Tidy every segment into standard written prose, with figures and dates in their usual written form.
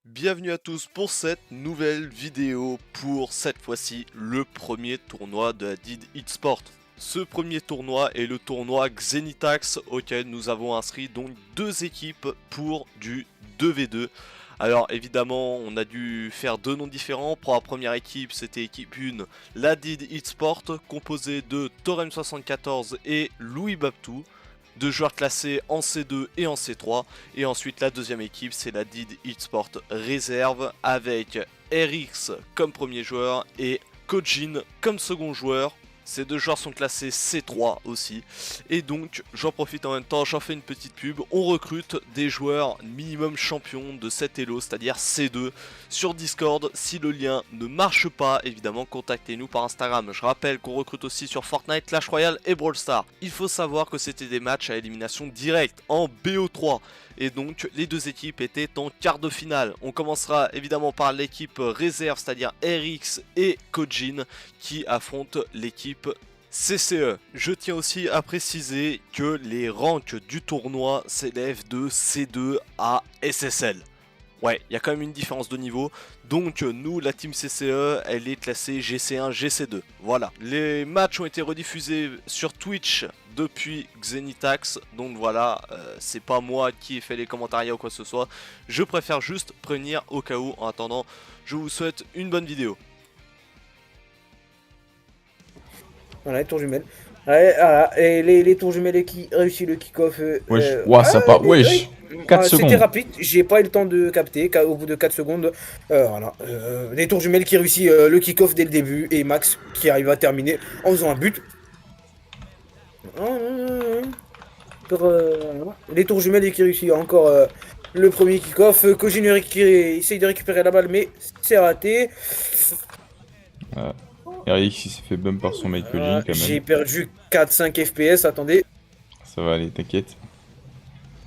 Bienvenue à tous pour cette nouvelle vidéo pour cette fois-ci le premier tournoi de la DID eSport. Ce premier tournoi est le tournoi Xenitax auquel nous avons inscrit donc deux équipes pour du 2v2. Alors évidemment on a dû faire deux noms différents. Pour la première équipe c'était équipe 1, la DID eSport composée de Torem74 et Louis Babtou. Deux joueurs classés en C2 et en C3. Et ensuite la deuxième équipe c'est la DID eSport Réserve avec RX comme premier joueur et Kojin comme second joueur. Ces deux joueurs sont classés C3 aussi. Et donc j'en profite en même temps, j'en fais une petite pub. On recrute des joueurs minimum champions de cet elo, c'est-à-dire C2 sur Discord. Si le lien ne marche pas, évidemment contactez-nous par Instagram. Je rappelle qu'on recrute aussi sur Fortnite, Clash Royale et Brawl Stars. Il faut savoir que c'était des matchs à élimination directe en BO3. Et donc les deux équipes étaient en quart de finale. On commencera évidemment par l'équipe réserve, c'est-à-dire RX et Kojin qui affrontent l'équipe CCE. Je tiens aussi à préciser que les ranks du tournoi s'élèvent de C2 à SSL. Ouais, il y a quand même une différence de niveau. Donc nous, la team CCE, elle est classée GC1, GC2. Voilà. Les matchs ont été rediffusés sur Twitch depuis Xenitax. Donc voilà, c'est pas moi qui ai fait les commentaires ou quoi que ce soit. Je préfère juste prévenir au cas où. En attendant, je vous souhaite une bonne vidéo. Voilà, les tours jumelles. Ouais, voilà. Et les tours jumelles qui réussissent le kick-off. Wesh, ouah, ça part, wesh, 4 C'était secondes. rapide, j'ai pas eu le temps de capter. Au bout de 4 secondes, voilà. Les tours jumelles qui réussissent le kick-off dès le début. Et Max qui arrive à terminer en faisant un but. Les tours jumelles qui réussissent encore le premier kick-off. Kojin qui essaye de récupérer la balle, mais c'est raté. RX il s'est fait bump par son mate Kojin quand J'ai même. perdu 4-5 FPS, attendez. Ça va aller, t'inquiète.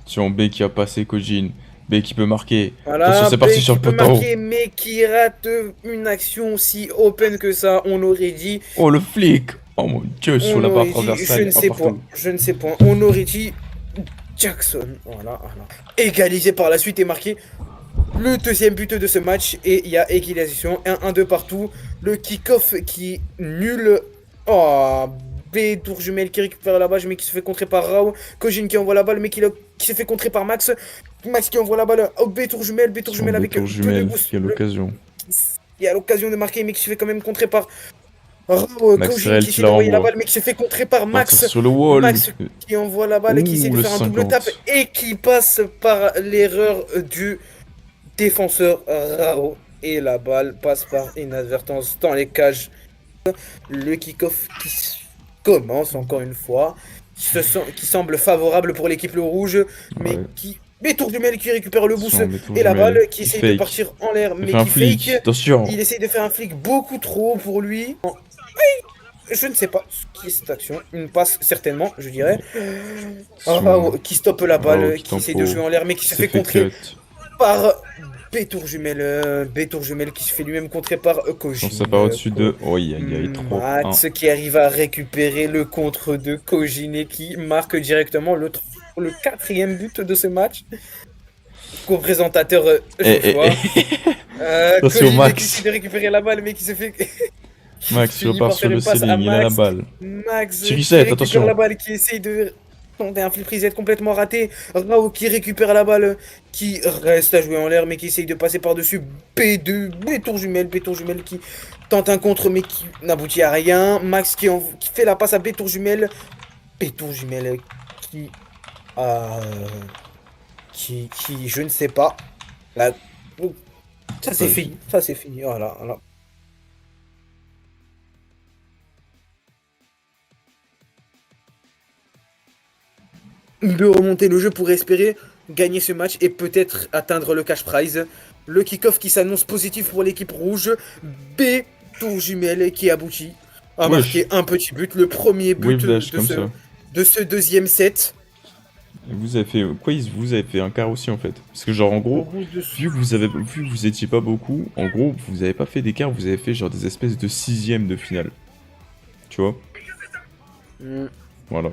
Attention, B qui a passé Kojin. B qui peut marquer. Voilà, Attention, c'est B parti sur qui le peut poteau. marquer, mais qui rate une action si open que ça, on aurait dit. Oh, le flic. Oh mon dieu, sur On la barre aurait dit, transversale. Oh, partout. je ne sais point. On aurait dit Jackson. Voilà. Égalisé par la suite et marqué le deuxième but de ce match. Et il y a égalisation, 1-1-2 partout. Le kick-off qui est nul. Oh, B, tour jumelle qui récupère la balle, mais qui se fait contrer par Rao. Kojin qui envoie la balle, mais qui se fait contrer par Max. Max qui envoie la balle au B tour jumelle avec Tour peu de jumelle, boost. il y a l'occasion. Il a l'occasion de marquer, mais qui se fait quand même contrer par Rao. Max Kojin Rel qui qui essaie la d'envoyer la renvoie. balle, mais qui se fait contrer par Max Max. sur le wall. Max qui envoie la balle, qui essaie de le faire un double 50. tape et qui passe par l'erreur du défenseur Rao. Et la balle passe par inadvertance dans les cages. Le kick-off qui commence encore une fois, qui semble favorable pour l'équipe le rouge, mais Ouais. qui... Mais tour du qui récupère le boost Attention, mais tour et la jumelle. balle qui Il essaye de fake. partir en l'air, Il mais fait un qui flic. fake. Attention. Il essaye de faire un flic beaucoup trop pour lui. Je ne sais pas ce qui est cette action. Une passe certainement, je dirais. Attention. Qui stoppe la balle, Rao qui essaye de jouer en l'air, mais qui se s'est fait contrer cut. par B-Tour jumelle qui se fait lui-même contrer par Kojin. Donc ça part au-dessus de... Oh, il y a 3. Max qui arrive à récupérer le contre de Kojin et qui marque directement le quatrième but de ce match. Co-présentateur Geoffroy. Attention, Kojin Max. qui essaie de récupérer la balle mais qui se fait... Max, tu finit repars par sur faire le une passe à ceiling, il a la Max. balle. Max Sur qui reset, récupère attention. la balle, qui essaye de tenter un flip reset complètement raté. Rao qui récupère la balle, qui reste à jouer en l'air mais qui essaye de passer par-dessus B tour jumelle qui tente un contre mais qui n'aboutit à rien. Max qui fait la passe à B tour jumelle qui je ne sais pas. Là, ça c'est fini, voilà. De remonter le jeu pour espérer gagner ce match et peut-être atteindre le cash prize. Le kick-off qui s'annonce positif pour l'équipe rouge. B, tour jumelle qui aboutit à marquer un petit but. Le premier but de ce deuxième set. Et vous avez fait quoi? Vous avez fait un quart aussi en fait. Parce que genre en gros, vu que vous étiez pas beaucoup, en gros vous avez pas fait des quarts, vous avez fait genre des espèces de sixièmes de finale. Tu vois? Voilà.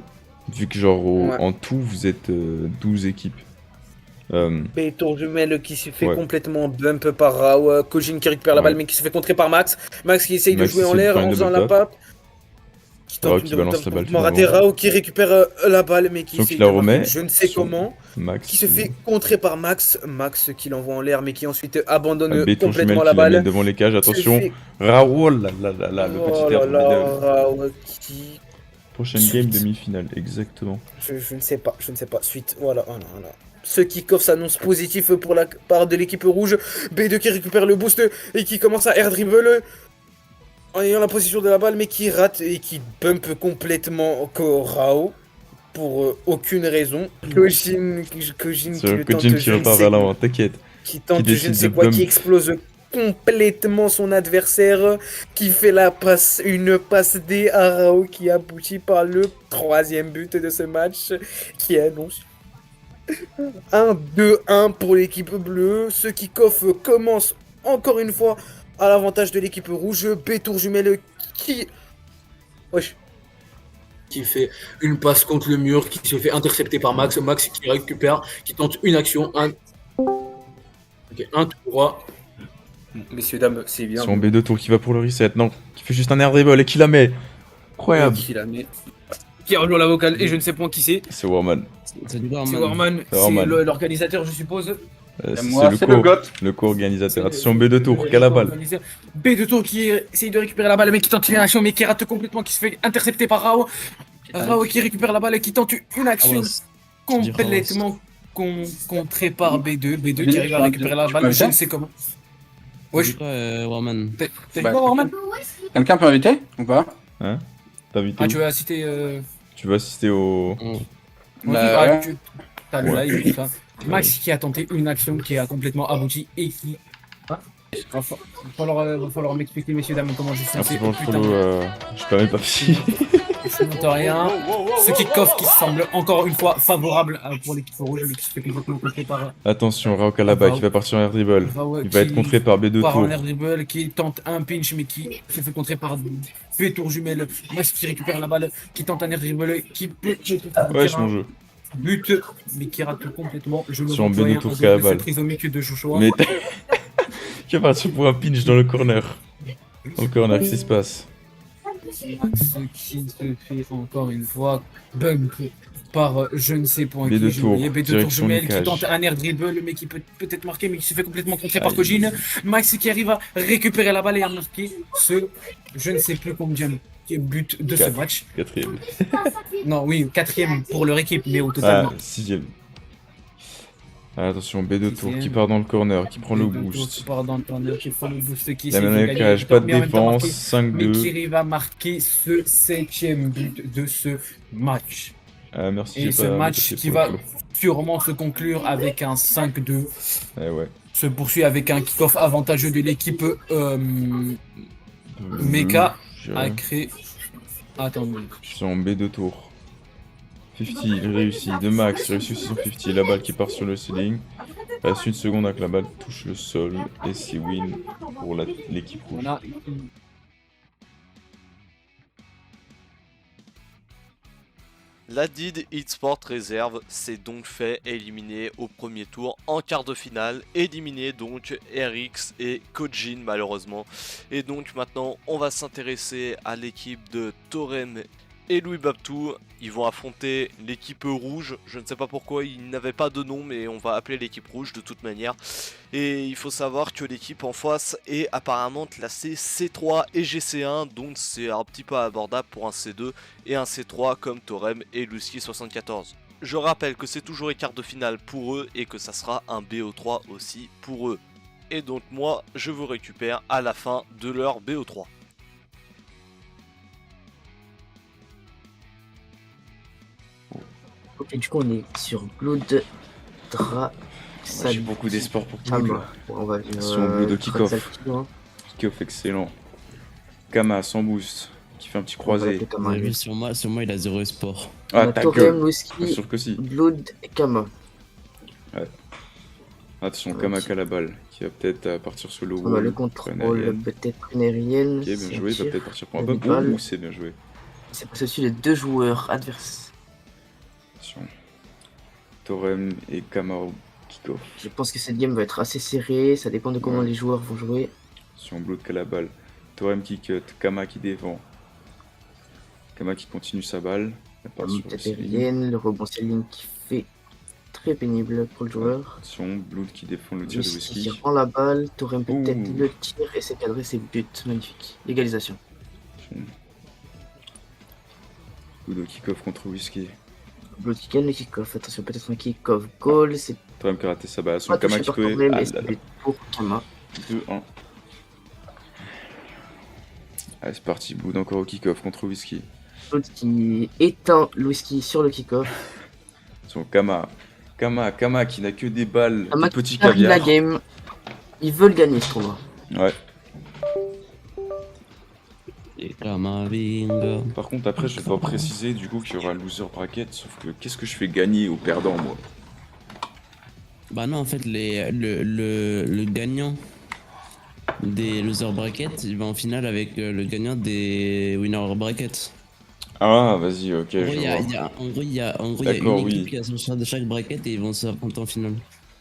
Vu que genre en tout vous êtes 12 équipes. Tour jumelle qui se fait Ouais. complètement bump par Rao. Kojin qui récupère la balle Ouais. mais qui se fait contrer par Max. Max qui essaye de Max jouer en essaie de l'air faire en une faisant double la tap. pape. Qui Rao tente qui une balance double la balle tap raté. finalement. Rao qui récupère la balle mais qui Donc essaye il la de marquer remet. je ne sais sur comment. Max. Qui se fait contrer par Max. Max qui l'envoie en l'air mais qui ensuite abandonne Béton jumelle complètement la qui la met balle. devant les cages. Se Attention. fait- Rao, là, là, là, là, le petit Oh là air là, middle. Rao qui... Prochaine game demi-finale, exactement. Je ne sais pas, Suite, voilà. Ce kick-off s'annonce positif pour la part de l'équipe rouge. B2 qui récupère le boost et qui commence à air dribble en ayant la position de la balle, mais qui rate et qui bump complètement Rao pour aucune raison. Kojin qui C'est le tente, Kojin qui je ne repart sais vers l'avant, t'inquiète. qui tente qui je ne décide sais de quoi, bump. qui explose complètement son adversaire, qui fait une passe D à Rao qui aboutit par le 3e but de ce match, qui annonce un 2-1 pour l'équipe bleue. Ce kick-off commence encore une fois à l'avantage de l'équipe rouge. Bétour jumelle qui... Wesh. Qui fait une passe contre le mur, qui se fait intercepter par Max. Max qui récupère, qui tente une action. Un tout droit. Messieurs, dames, c'est bien. Sur B2 tour qui va pour le reset, non. Qui fait juste un air dribble et qui la met. Incroyable. Qui rejoint la vocale et je ne sais pas qui c'est. C'est Warman. C'est du C'est Warman, C'est Warman. c'est l'organisateur, je suppose. C'est le co-organisateur. Attention B2 tour qui a la balle. B2 tour qui essaye de récupérer la balle mais qui tente une action mais qui rate complètement, qui se fait intercepter par Rao. Rao qui récupère la balle et qui tente une action complètement contrée par B2. B2 qui arrive à récupérer la balle, je ne sais comment. Wesh. Warman. T'as dit quoi Warman? Quelqu'un peut inviter ou pas? Hein? T'invites Ah où? tu veux assister Tu vas assister au... Bah, ouais. T'as le live et tout ça. Max qui a tenté une action qui a complètement abouti et qui... Va falloir m'expliquer messieurs dames comment je suis Merci censé... pour le follow, je peux même pas si. Je ne monte rien. Ce kick-off qui semble encore une fois favorable pour l'équipe rouge mais qui se fait complètement contrer par... Attention, Rao Kalaba qui va partir en air dribble. Il va être contré par B2 Par tour. un air dribble qui tente un pinch mais qui se fait contrer par Bétour jumelle. Max qui récupère la balle, qui tente un air dribble, qui peut... Wesh mon jeu. But, mais qui rate complètement. Je ne Sur vois B2 rien tour en qui a la dehors de balle. cette trisomique de Joshua. Mais qui va partir pour un pinch dans le corner. Dans le corner, qu'est-ce qui se passe? Ce qui se fait encore une fois bump par je ne sais point B2 qui. tour, B2 tour direction jumelle du qui cage. tente un air dribble mais qui peut peut-être marquer mais qui se fait complètement contrer par Aïe. Kojin. Max qui arrive à récupérer la balle et à marquer ce je ne sais plus combien but de ce Quatre. match. 4ème. Non oui 4e pour leur équipe mais au total Ah, non. 6ème. Attention, B2 tour qui Sixième. part dans le corner, qui prend le B2 tour boost. qui part dans le corner, qui prend le boost, qui La essaie de même gagner cage, le pas de mais en même temps défense, marquer, mais qui 5-2. arrive à marquer ce 7e but de ce match. Ah, merci, Et j'ai ce pas match noté qui pour va le flow. sûrement se conclure avec un 5-2, Eh ouais. se poursuit avec un kick-off avantageux de l'équipe Mecha Je à créer. Attendez. suis en B2 tour. 50, il réussit. De Max, il réussit aussi son 50. La balle qui part sur le ceiling. Il reste une seconde avec la balle touche le sol. Et c'est win pour l'équipe rouge. On a La DID eSport Réserve s'est donc fait éliminer au premier tour en quart de finale, éliminé donc RX et Kojin malheureusement. Et donc maintenant on va s'intéresser à l'équipe de Torem et Louis Babtou. Ils vont affronter l'équipe rouge, je ne sais pas pourquoi ils n'avaient pas de nom mais on va appeler l'équipe rouge de toute manière. Et il faut savoir que l'équipe en face est apparemment classée C3 et GC1, donc c'est un petit peu abordable pour un C2 et un C3 comme Torem et Lusky 74. Je rappelle que c'est toujours écart de finale pour eux et que ça sera un BO3 aussi pour eux. Et donc moi je vous récupère à la fin de leur BO3. Ok, du coup, on est sur Blood Dra. J'ai beaucoup d'espoir pour tout. Kama. Bon, on va venir. Sur Blood de kick-off. Transalpino, hein. Kick-off excellent. Kama sans boost. Qui fait un petit On va croisé. l'appeler Kama. Vous avez vu sur moi, il a 0 sport. On Ah a ta Torem, gueule. Bien Whisky, sûr que si. Blood et Kama. Attention, Kama qui a la balle. Qui va peut-être partir sur le On a wall. le pour une contrôle, aérienne. peut-être une aérienne. Ok, bien c'est joué. un Il va tir. peut-être partir pour un La bump. balle. Ouh, c'est bien joué. C'est passé dessus les deux joueurs adverses. Attention. Torem et Kama qui kick-off. Je pense que cette game va être assez serrée, ça dépend de comment Ouais. les joueurs vont jouer. Sur Blood qui a la balle. Torem qui cut. Kama qui défend. Kama qui continue sa balle. Elle part sur Tête Céline. aérienne, le rebond Céline qui fait très pénible pour le joueur. Attention, Blood qui défend le tir de Whisky whisky. qui rend la balle, Torem peut-être Ouh. le tir et c'est cadré, c'est but, magnifique. Égalisation. Attention. Blood au kick-off contre whisky. Blood qui gagne le kick-off, attention peut-être un kick-off goal, c'est Torem qui a raté sa balle. pas Attention, Kama touché qui par peut. Torem Ah et là c'est là. but pour Kama. 2-1. Allez, c'est parti. Blood encore au kick-off contre whisky. Blood qui éteint le Whisky sur le kick-off. Attention, Kama. Kama qui n'a que des balles, Kama des petits qui gagne la caviars. game. Ils veulent gagner ce tournoi. Ouais. Et Kamavinga. Par contre, après, je dois préciser du coup qu'il y aura un loser bracket. Sauf que qu'est-ce que je fais gagner aux perdants, moi? Bah non, en fait, le gagnant des loser brackets, il va en finale avec le gagnant des winner brackets. Ah, vas-y, ok, En gros, je il y a, vois. il y a- en gros, il y a D'accord, une équipe oui. qui a son choix de chaque bracket et ils vont s'affronter en finale.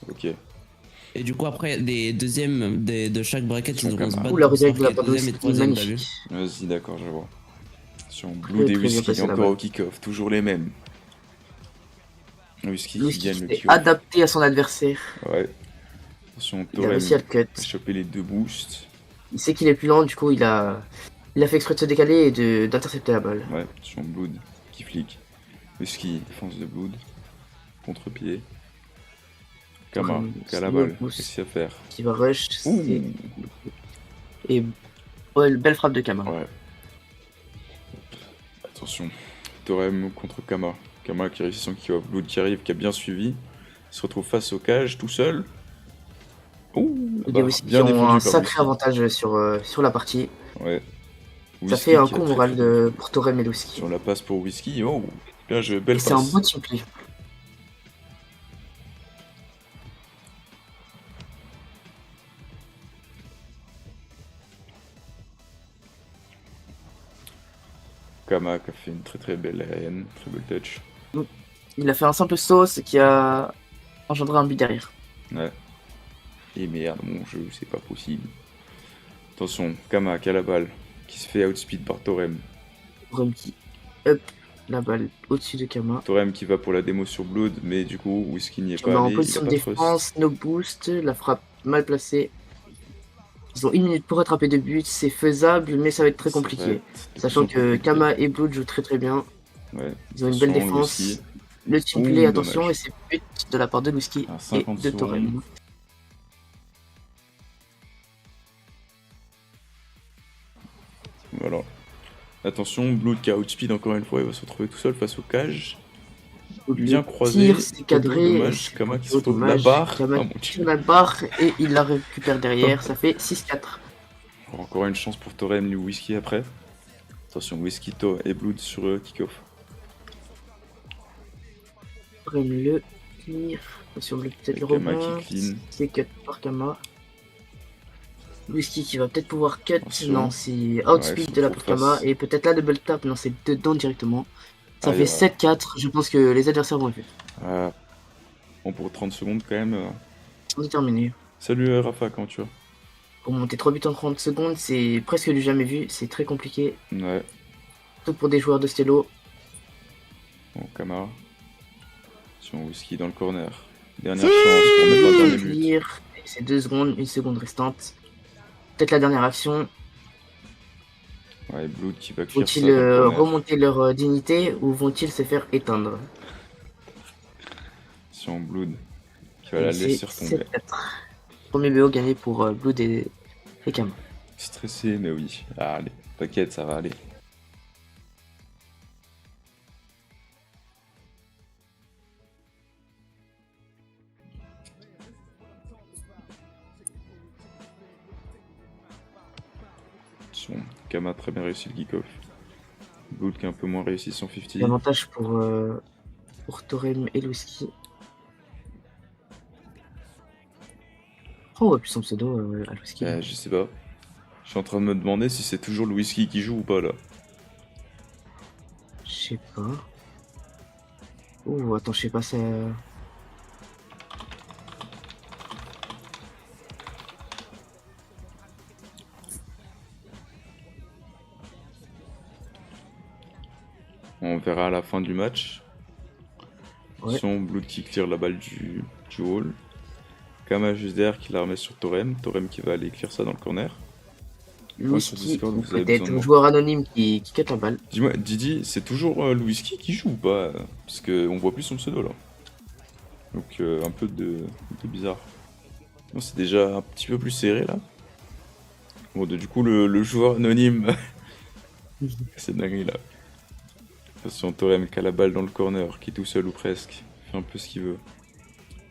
Ok. Et du coup, après, les deuxièmes de chaque bracket, ils Son devront se camarade. battre Ouh, la pour redirect de la savoir part qui de est deuxième et Whisky, troisième, t'as vu? magnifique. Vas-y, d'accord, je vois. Sur Blood Très, et très bien Whisky, passé, la encore balle. au kick-off. Toujours les mêmes. Whisky Whisky qui gagne qui le s'est kick-off. adapté à son adversaire. Ouais. Attention, Il a Torem réussi à le cut. a chopé les 2 boosts. Il sait qu'il est plus lent, du coup il a fait exprès de se décaler et d'intercepter la balle. Ouais, attention, Blood qui flic. Whisky, défense de Blood. Contre-pied. Kama, Torem, qui a la c'est balle. le boost. Qu'est-ce qu'il y a à faire? Qui va rush. Ouh. Et belle frappe de Kama. Ouais. Attention. Torem contre Kama. Kama qui réussit son kick-off. Blood qui arrive, qui a bien suivi. Il se retrouve face au cage, tout seul. Ouh, Il y a bah, aussi qui bien ont défendu un par sacré Whisky. avantage sur la partie. Ouais. Ça Whisky fait un qui a coup très, moral très bien fait. pour Torem et Whisky. Sur la passe pour Whisky. Oh, bien joué, belle Et c'est un passe. beau team play. Kama qui a fait une très très belle aérienne, très belle touch. Il a fait un simple saut, ce qui a engendré un but derrière. Ouais. Et merde, mon jeu, c'est pas possible. Attention, Kama qui a la balle, qui se fait outspeed par Torem. Torem qui up la balle au-dessus de Kama. Torem qui va pour la démo sur Blood, mais du coup, Whisky n'y est Kama pas en allé, il position a de pas trust. défense, no boost, la frappe mal placée. Ils ont 1 minute pour attraper 2 buts, c'est faisable, mais ça va être très Ça va compliqué. être de Sachant plus en que plus Kama compliqué. et Blood jouent très très bien. Ouais. Ils ont une belle Attention, défense. Whisky. Le team Ouh, play, attention, dommage. et c'est but de la part de Whisky À et 50 de Torem. secondes. Voilà. Attention, Blood qui a outspeed encore une fois, il va se retrouver tout seul face au cage. Bien croisé. Tire, c'est cadré. Dommage, Kama qui se Oh, retrouve la dommage. barre. Kama Ah, mon tire Dieu. la barre et il la récupère derrière. Ça fait 6-4. Encore une chance pour Torem et Whisky après. Attention, Whisky et Blood sur kick-off. Torem le tire. Attention, peut-être le Kama rebond. qui clean. C'est cut par Kama. Whisky qui va peut-être pouvoir cut. Attention. Non, c'est Ouais, outspeed ils de la sont part de trop Kama. face. Et peut-être la double tap. Non, c'est dedans directement. Ça Ah, fait il y aura- 7-4. Je pense que les adversaires vont le faire. Ah. Bon, pour 30 secondes quand même. On est terminé. Salut Rafa, comment tu vas? Pour monter 3 buts en 30 secondes, c'est presque du jamais vu. C'est très compliqué. Ouais, Surtout pour des joueurs de stylo. bon, Kama. Attention, Whisky dans le corner. Dernière chance pour mettre un dernier but. Clear. C'est 2 secondes, 1 seconde restante. Peut-être la dernière action. Ouais, Blood qui va cuire ça Vont-ils dans le corner. remonter leur dignité ou vont-ils se faire éteindre? Attention, Blood qui va la Et laisser c'est retomber. 7-4. Premier BO gagné pour Blood et Kama. Stressé, mais oui. Ah, allez, t'inquiète, ça va aller. Attention, Kama a très bien réussi le kick-off. Blood qui a un peu moins réussi son 50. L'avantage pour Torem et Whisky. Oh, on voit plus son pseudo à Whisky. Je sais pas. Je suis en train de me demander si c'est toujours le Whisky qui joue ou pas là. Je sais pas. Oh, attends, je sais pas, ça. On verra à la fin du match. Ouais. Attention, Blood qui clear la balle du hall. Kama juste derrière qui la remet sur Torem. Torem qui va aller clear ça dans le corner. Louiski, sur Discord, ou vous avez peut-être besoin de un moi. joueur anonyme qui cut la balle. Dis-moi, Didi, c'est toujours Louiski qui joue ou pas? Parce qu'on voit plus son pseudo là. Donc un peu bizarre. Non, c'est déjà un petit peu plus serré là. Bon, du coup, le joueur anonyme. C'est dingue là. Attention, Torem qui a la balle dans le corner, qui est tout seul ou presque. Fait un peu ce qu'il veut.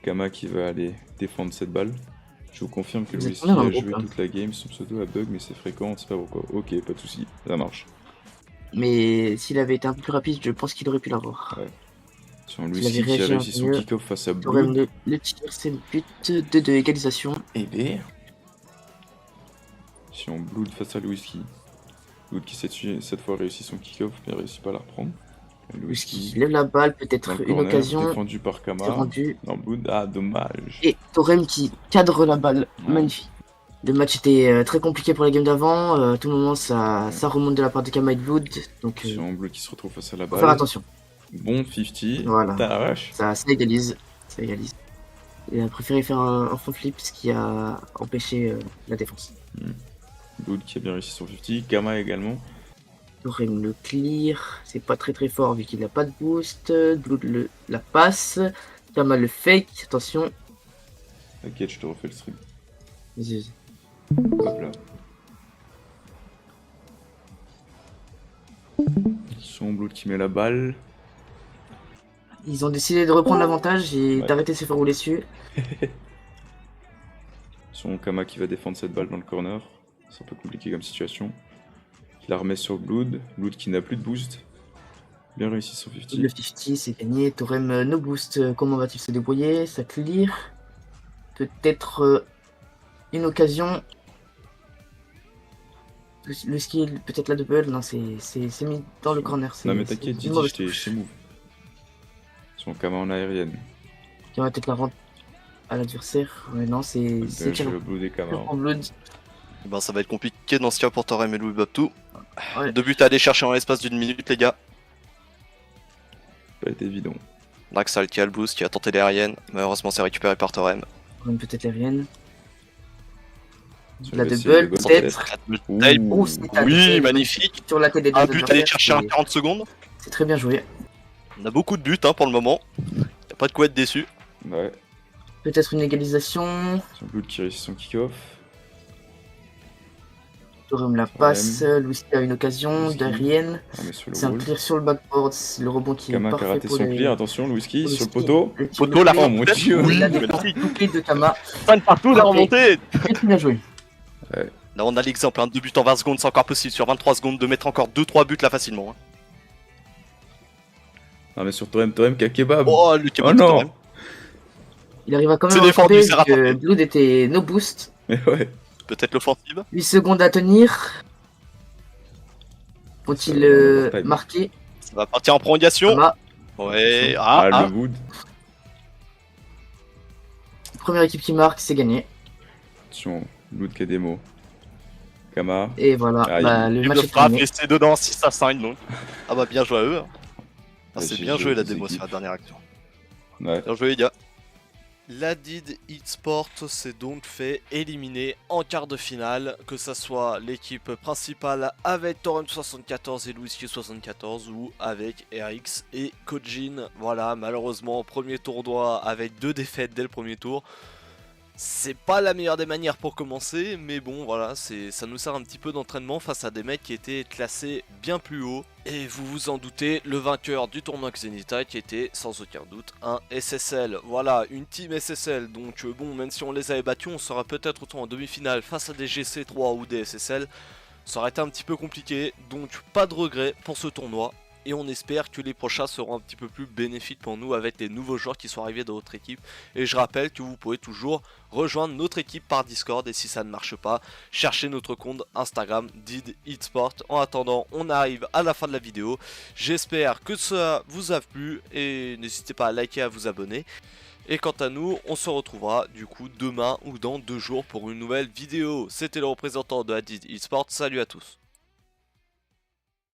Kama qui va aller défendre cette balle. Je vous confirme que Vous êtes Louiski combien dans a le joué groupe, là toute la game. Son pseudo a bug, mais c'est fréquent, on sait pas pourquoi. Ok, pas de soucis, ça marche. Mais s'il avait été un peu plus rapide, je pense qu'il aurait pu l'avoir. Ouais. Attention, S'il avait Louiski qui a réagi un réussi peu son mieux, kick-off face à Torem Blood. le tir, c'est le but de égalisation. Et B. Attention, Blood face à Louiski. Blood qui cette fois réussi son kick-off, mais réussit pas à la reprendre. Louiski lève la balle, dans peut-être le une corner, occasion. défendu par C'est Kama. rendu. Non, Blood, ah dommage. Et Torem qui cadre la balle. Ouais. Magnifique. Le match était très compliqué pour la game d'avant. À tout moment, ça remonte de la part de Kama et de Blood. Donc, Attention, Blood qui se retrouve face à la faut balle. faire attention. Bon 50. Voilà. T'arraches. Ça égalise. Ça égalise. Il a préféré faire un front flip, ce qui a empêché la défense. Blood qui a bien réussi son 50. Kama également. Torem le clear. C'est pas très fort vu qu'il n'a pas de boost. Blood la passe. Kama le fake. Attention. T'inquiète, je te refais le stream. Vas-y. Hop là. Son Blood qui met la balle. Ils ont décidé de reprendre l'avantage et Ouais. d'arrêter de se faire rouler dessus. Son Kama qui va défendre cette balle dans le corner. C'est un peu compliqué comme situation. Il la remet sur Blood. Blood qui n'a plus de boost. Bien réussi son 50. Le 50, c'est gagné. Torem no boost. Comment va-t-il se débrouiller? Ça clear. Peut-être une occasion. Le skill, peut-être la double. Non, c'est mis dans le corner. Non mais c'est t'inquiète, une Didi, mauvaise j'étais touche. chez Move. Son Kama en aérienne. Qui va peut-être la rendre à l'adversaire. Ouais, non, c'est Bien tiré joué, Blood et Kama. en Blood. Ben, ça va être compliqué dans ce cas pour Torem et Louis Baptou. Ouais. 2 buts à aller chercher en l'espace d'une minute, les gars. Pas été évident. Draxal qui a le boost, qui a tenté l'aérienne. Malheureusement, c'est récupéré par Torem. Torem peut-être l'aérienne. Sur La le double, essai, le goal peut-être. test. Ouh. Oh, c'est un Oui, essai magnifique. sur la tête des deux Un but à aller adversaires, chercher en 40 secondes. c'est très bien joué. On a beaucoup de buts hein, pour le moment. Y'a pas de quoi être déçu. Ouais. Peut-être une égalisation. Son Blood qui réussit son kick-off. Torem la passe. Louis a une occasion. Louiski. Derrière. Ah, mais sur le C'est un wall. clear sur le backboard. C'est le rebond qui Kama est qui a parfait raté pour son les... clear. Attention, Louiski Louiski. sur le poteau. Le tir Poteau, de la clear. Oh mon dieu. Oui, La magnifique. défense doublée de Kama. Fan partout, la remontée. Très bien joué. Là, on a l'exemple, hein, 2 buts en 20 secondes, c'est encore possible sur 23 secondes de mettre encore 2-3 buts là facilement. Hein. Ah mais sur Torem qui a kebab. Oh, le kebab Oh de non. Torem. Il arriva quand C'est même à défendu, rattraper c'est vu que rattrapé. Blood était no boost. Mais ouais. Peut-être l'offensive. 8 secondes à tenir. Faut-il Ça va pas être- marquer? Ça va partir en prolongation. Kama, Ouais, Ah, ah, le wood. première équipe qui marque, c'est gagné. Attention, Blood qui a des mots. Kama. Et voilà, Aïe. bah, le il match le est frappe terminé. et c'est dedans 6-5 donc. Ah bah bien joué à eux. hein. Ah, Ouais, c'est j'ai bien joué joué la deux démo sur équipes. la dernière action. Ouais. Bien joué les gars. La Did eSport s'est donc fait éliminer en quart de finale, que ça soit l'équipe principale avec Torrent74 et Louiski74 ou avec RX et Kojin. Voilà, malheureusement, premier tournoi avec 2 défaites dès le premier tour. C'est pas la meilleure des manières pour commencer, mais bon voilà, ça nous sert un petit peu d'entraînement face à des mecs qui étaient classés bien plus haut. Et vous vous en doutez, le vainqueur du tournoi Xenita qui était sans aucun doute un SSL. Voilà, une team SSL, donc bon, même si on les avait battus, on serait peut-être autant en demi-finale face à des GC3 ou des SSL. Ça aurait été un petit peu compliqué, donc pas de regret pour ce tournoi. Et on espère que les prochains seront un petit peu plus bénéfiques pour nous avec les nouveaux joueurs qui sont arrivés dans notre équipe. Et je rappelle que vous pouvez toujours rejoindre notre équipe par Discord. Et si ça ne marche pas, cherchez notre compte Instagram Did eSport. En attendant, on arrive à la fin de la vidéo. J'espère que ça vous a plu. Et n'hésitez pas à liker et à vous abonner. Et quant à nous, on se retrouvera du coup demain ou dans 2 jours pour une nouvelle vidéo. C'était le représentant de la Did eSport. Salut à tous.